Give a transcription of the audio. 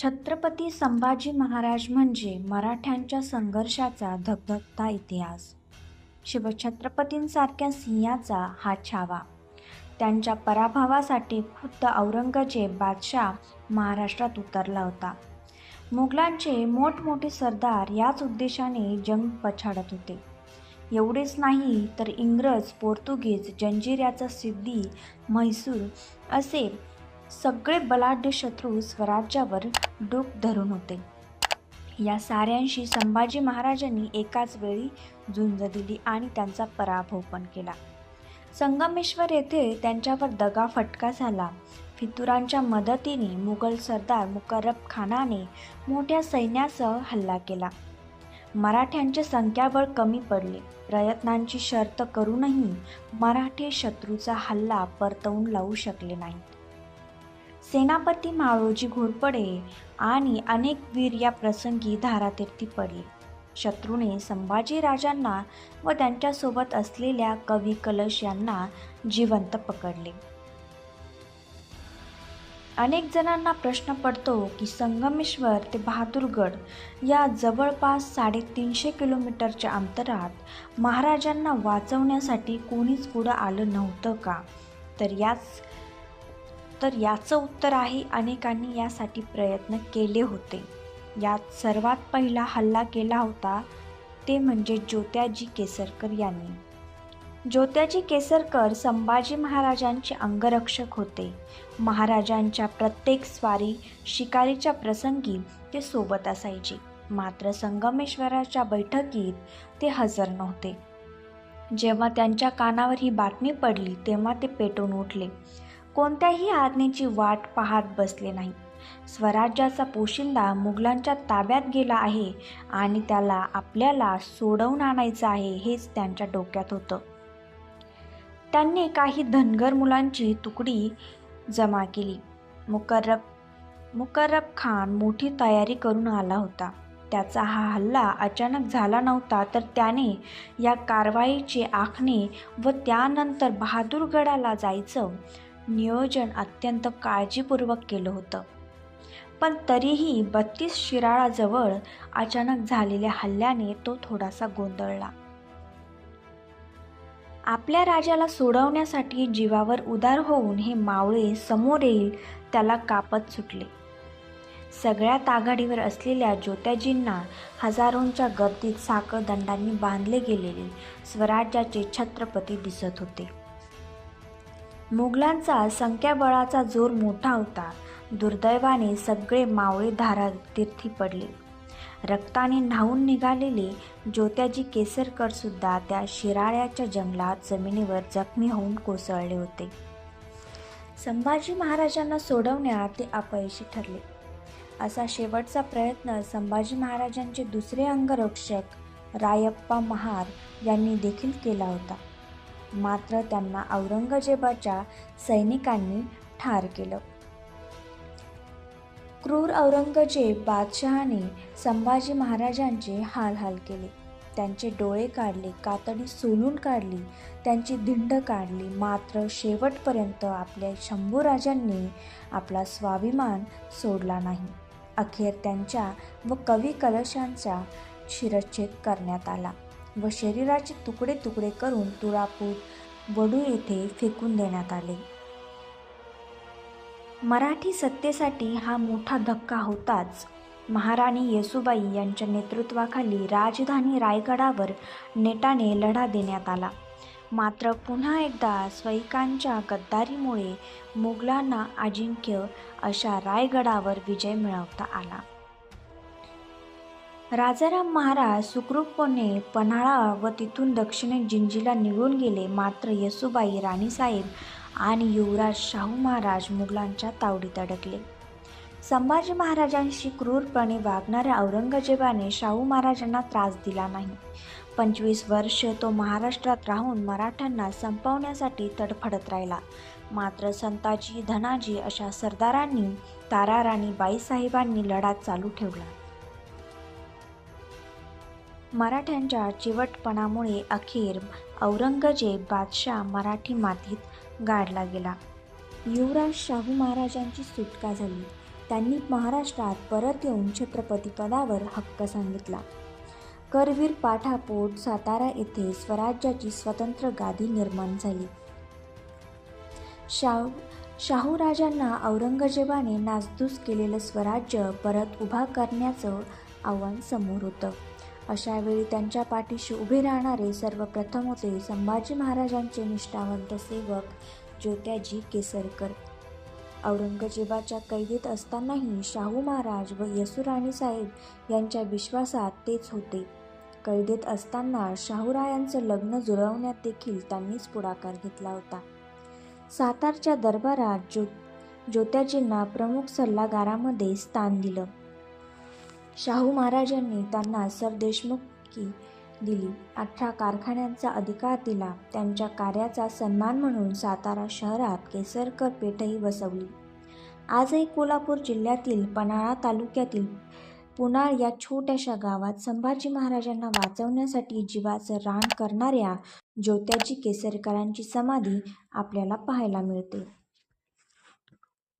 छत्रपती संभाजी महाराज म्हणजे मराठ्यांच्या संघर्षाचा धगधगता इतिहास. शिवछत्रपतींसारख्या सिंहाचा हा छावा. त्यांच्या पराभवासाठी खुद्द औरंगजेब बादशाह महाराष्ट्रात उतरला होता. मुघलांचे मोठमोठे सरदार याच उद्देशाने जंग पछाडत होते. एवढेच नाही तर इंग्रज, पोर्तुगीज, जंजीऱ्याचा सिद्दी, म्हैसूर असे सगळे बलाढ्य शत्रू स्वराज्यावर डोक धरून होते. या साऱ्यांशी संभाजी महाराजांनी एकाच वेळी झुंज दिली आणि त्यांचा पराभव पण केला. संगमेश्वर येथे त्यांच्यावर दगाफटका झाला. फितुरांच्या मदतीने मुघल सरदार मुकर्रब खानाने मोठ्या सैन्यासह हल्ला केला. मराठ्यांचे संख्याबळ कमी पडले. प्रयत्नांची शर्त करूनही मराठे शत्रूचा हल्ला परतवून लावू शकले नाहीत. सेनापती माळोजी घोरपडे आणि अनेक वीर या प्रसंगी धारातीर्थी पडले. शत्रूने संभाजीराजांना व त्यांच्यासोबत असलेल्या कवी कलश यांना जिवंत पकडले. अनेक जणांना प्रश्न पडतो की संगमेश्वर ते बहादूरगड या जवळपास 350 किलोमीटरच्या अंतरात महाराजांना वाचवण्यासाठी कोणीच पुढं आलं नव्हतं का? तर याचं उत्तर आहे, अनेकांनी यासाठी प्रयत्न केले होते. यात सर्वात पहिला हल्ला केला होता ते म्हणजे ज्योत्याजी केसरकर यांनी. ज्योत्याजी केसरकर संभाजी महाराजांचे अंगरक्षक होते. महाराजांच्या प्रत्येक स्वारी शिकारीच्या प्रसंगी ते सोबत असायचे. मात्र संगमेश्वराच्या बैठकीत ते हजर नव्हते. जेव्हा त्यांच्या कानावर ही बातमी पडली तेव्हा ते पेटून उठले. कोणत्याही आज्ञेची वाट पाहत बसले नाही. स्वराज्याचा पोशिंदा मुघलांच्या ताब्यात गेला आहे आणि त्याला आपल्याला सोडवून आणायचं आहे हेच त्यांच्या डोक्यात होतं. त्यांनी काही धनगर मुलांची तुकडी जमा केली. मुकर्रब खान मोठी तयारी करून आला होता. त्याचा हा हल्ला अचानक झाला नव्हता, तर त्याने या कारवाईचे आखणे व त्यानंतर बहादूरगडाला जायचं नियोजन अत्यंत काळजीपूर्वक केलं होतं. पण तरीही 32 शिराळाजवळ अचानक झालेल्या हल्ल्याने तो थोडासा गोंधळला. आपल्या राजाला सोडवण्यासाठी जीवावर उदार होऊन हे मावळे समोर येईल त्याला कापत सुटले. सगळ्यात आघाडीवर असलेल्या ज्योत्याजींना हजारोंच्या गर्दीत साखळदंडांनी बांधले गेलेले स्वराज्याचे छत्रपती दिसत होते. मुघलांचा संख्याबळाचा जोर मोठा होता. दुर्दैवाने सगळे मावळे धारातीर्थी पडले. रक्ताने न्हाऊन निघालेले ज्योत्याजी केसरकर सुद्धा त्या शिराळ्याच्या जंगलात जमिनीवर जखमी होऊन कोसळले होते. संभाजी महाराजांना सोडवण्यात ते अपयशी ठरले. असा शेवटचा प्रयत्न संभाजी महाराजांचे दुसरे अंगरक्षक रायप्पा महार यांनी देखील केला होता. मात्र त्यांना औरंगजेबाच्या सैनिकांनी ठार केलं. क्रूर औरंगजेब बादशहाने संभाजी महाराजांचे हाल केले. त्यांचे डोळे काढले, कातडी सोलून काढली, त्यांची धिंड काढली. मात्र शेवटपर्यंत आपल्या शंभूराजांनी आपला स्वाभिमान सोडला नाही. अखेर त्यांच्या व कवी कलशांचा शिरच्छेद करण्यात आला व शरीराचे तुकडे तुकडे करून तुळापूर वडू येथे फेकून देण्यात आले. मराठी सत्तेसाठी हा मोठा धक्का होताच. महाराणी येसूबाई यांच्या नेतृत्वाखाली राजधानी रायगडावर नेटाने लढा देण्यात आला. मात्र पुन्हा एकदा स्वैकांच्या गद्दारीमुळे मुघलांना अजिंक्य अशा रायगडावर विजय मिळवता आला. राजाराम महाराज सुखरूपपणे पन्हाळा व तिथून दक्षिणेत जिंजीला निघून गेले. मात्र येसूबाई, राणीसाहेब आणि युवराज शाहू महाराज मुघलांच्या तावडीत अडकले. संभाजी महाराजांशी क्रूरपणे वागणाऱ्या औरंगजेबाने शाहू महाराजांना त्रास दिला नाही. 25 वर्ष तो महाराष्ट्रात राहून मराठ्यांना संपवण्यासाठी तडफडत राहिला. मात्र संताजी, धनाजी अशा सरदारांनी, ताराराणी बाईसाहेबांनी लढा चालू ठेवला. मराठ्यांच्या चिवटपणामुळे अखेर औरंगजेब बादशाह मराठी मातीत गाडला गेला. युवराज शाहू महाराजांची सुटका झाली. त्यांनी महाराष्ट्रात परत येऊन छत्रपतीपदावर हक्क सांगितला. करवीर पाठापोट सातारा येथे स्वराज्याची स्वतंत्र गादी निर्माण झाली. शाहूराजांना औरंगजेबाने नासधूस केलेलं स्वराज्य परत उभा करण्याचं आव्हान समोर होतं. अशा वेळी त्यांच्या पाठीशी उभे राहणारे सर्वप्रथम होते संभाजी महाराजांचे निष्ठावंत सेवक ज्योत्याजी केसरकर. औरंगजेबाच्या कैदेत असतानाही शाहू महाराज व येसुराणी साहेब यांच्या विश्वासात तेच होते. कैदेत असताना शाहूरायांचं लग्न जुळवण्यात देखील त्यांनीच पुढाकार घेतला होता. सातारच्या दरबारात ज्योत्याजींना प्रमुख सल्लागारामध्ये स्थान दिलं. शाहू महाराजांनी त्यांना सरदेशमुखी दिली. 18 कारखान्यांचा अधिकार दिला. त्यांच्या कार्याचा सन्मान म्हणून सातारा शहरात केसरकर पेठही बसवली. आजही कोल्हापूर जिल्ह्यातील पन्हाळा तालुक्यातील पुनाळ या छोट्याशा गावात संभाजी महाराजांना वाचवण्यासाठी जीवाचं रान करणाऱ्या ज्योत्याजी केसरकरांची समाधी आपल्याला पाहायला मिळते.